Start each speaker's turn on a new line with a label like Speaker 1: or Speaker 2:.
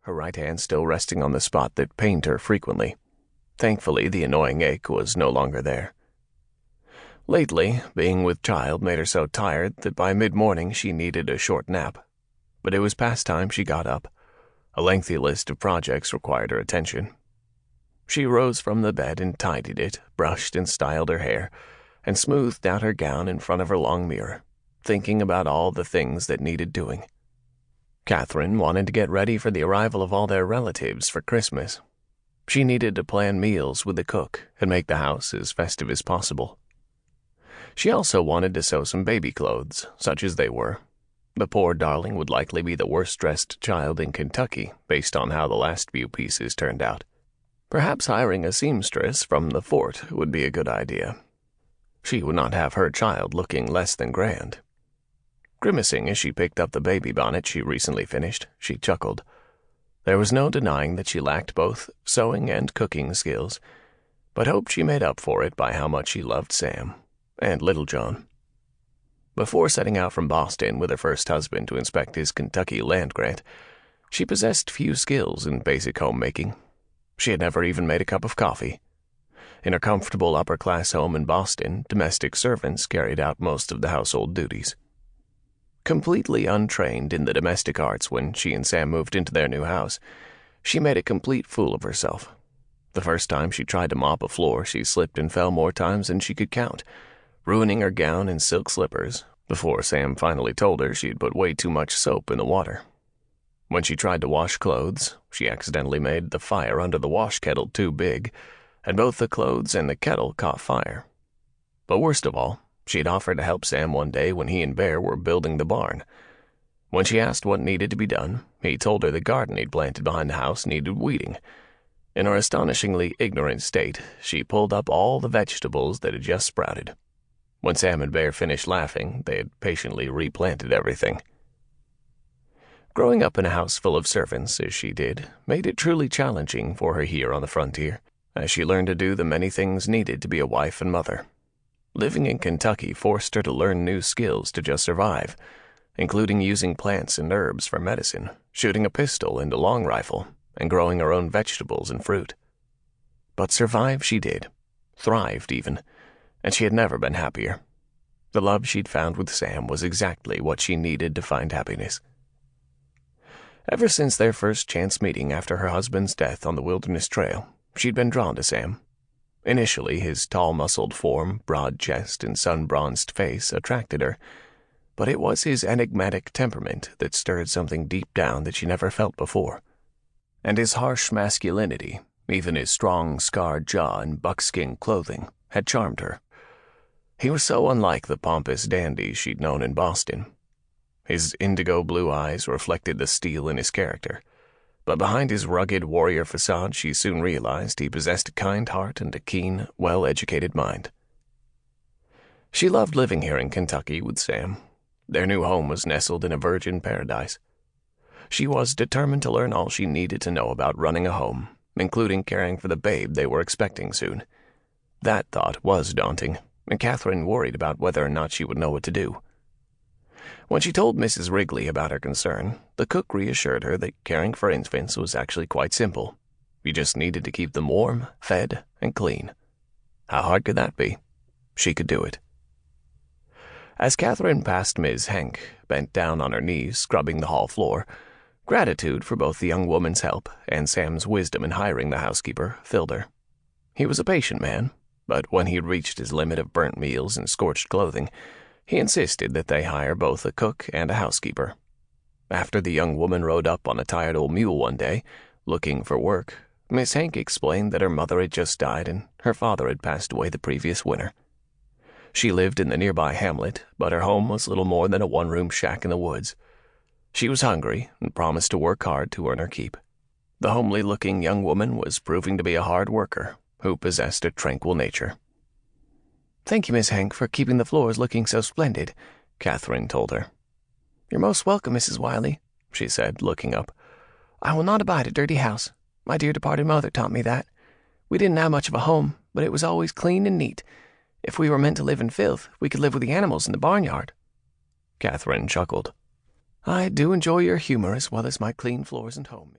Speaker 1: her right hand still resting on the spot that pained her frequently. Thankfully, the annoying ache was no longer there. Lately, being with child made her so tired that by mid-morning she needed a short nap. But it was past time she got up. A lengthy list of projects required her attention. She rose from the bed and tidied it, brushed and styled her hair, and smoothed out her gown in front of her long mirror, thinking about all the things that needed doing. Catherine wanted to get ready for the arrival of all their relatives for Christmas. She needed to plan meals with the cook and make the house as festive as possible. She also wanted to sew some baby clothes, such as they were. The poor darling would likely be the worst-dressed child in Kentucky, based on how the last few pieces turned out. Perhaps hiring a seamstress from the fort would be a good idea. She would not have her child looking less than grand. Grimacing as she picked up the baby bonnet she recently finished, she chuckled. There was no denying that she lacked both sewing and cooking skills, but hoped she made up for it by how much she loved Sam and Little John. Before setting out from Boston with her first husband to inspect his Kentucky land grant, she possessed few skills in basic homemaking. She had never even made a cup of coffee. In her comfortable upper-class home in Boston, domestic servants carried out most of the household duties. Completely untrained in the domestic arts when she and Sam moved into their new house, she made a complete fool of herself. The first time she tried to mop a floor, she slipped and fell more times than she could count, ruining her gown and silk slippers before Sam finally told her she had put way too much soap in the water. When she tried to wash clothes, she accidentally made the fire under the wash kettle too big, and both the clothes and the kettle caught fire. But worst of all, she had offered to help Sam one day when he and Bear were building the barn. When she asked what needed to be done, he told her the garden he'd planted behind the house needed weeding. In her astonishingly ignorant state, she pulled up all the vegetables that had just sprouted. When Sam and Bear finished laughing, they had patiently replanted everything. Growing up in a house full of servants, as she did, made it truly challenging for her here on the frontier, as she learned to do the many things needed to be a wife and mother. Living in Kentucky forced her to learn new skills to just survive, including using plants and herbs for medicine, shooting a pistol and a long rifle, and growing her own vegetables and fruit. But survive she did, thrived even, and she had never been happier. The love she'd found with Sam was exactly what she needed to find happiness. Ever since their first chance meeting after her husband's death on the Wilderness Trail, she'd been drawn to Sam. Initially, his tall, muscled form, broad chest, and sun-bronzed face attracted her, but it was his enigmatic temperament that stirred something deep down that she never felt before. And his harsh masculinity, even his strong, scarred jaw and buckskin clothing, had charmed her. He was so unlike the pompous dandies she'd known in Boston. His indigo blue eyes reflected the steel in his character, but behind his rugged warrior facade she soon realized he possessed a kind heart and a keen, well-educated mind. She loved living here in Kentucky with Sam. Their new home was nestled in a virgin paradise. She was determined to learn all she needed to know about running a home, including caring for the babe they were expecting soon. That thought was daunting, and Catherine worried about whether or not she would know what to do. When she told Mrs. Wrigley about her concern, the cook reassured her that caring for infants was actually quite simple. You just needed to keep them warm, fed, and clean. How hard could that be? She could do it. As Catherine passed Ms. Henk, bent down on her knees, scrubbing the hall floor, gratitude for both the young woman's help and Sam's wisdom in hiring the housekeeper filled her. He was a patient man, but when he reached his limit of burnt meals and scorched clothing, he insisted that they hire both a cook and a housekeeper. After the young woman rode up on a tired old mule one day, looking for work, Miss Henk explained that her mother had just died and her father had passed away the previous winter. She lived in the nearby hamlet, but her home was little more than a one-room shack in the woods. She was hungry and promised to work hard to earn her keep. The homely-looking young woman was proving to be a hard worker who possessed a tranquil nature.
Speaker 2: "Thank you, Miss Henk, for keeping the floors looking so splendid," Catherine told her. "You're most welcome, Mrs. Wyllie," she said, looking up. "I will not abide a dirty house. My dear departed mother taught me that. We didn't have much of a home, but it was always clean and neat. If we were meant to live in filth, we could live with the animals in the barnyard."
Speaker 1: Catherine chuckled.
Speaker 2: "I do enjoy your humor as well as my clean floors and home."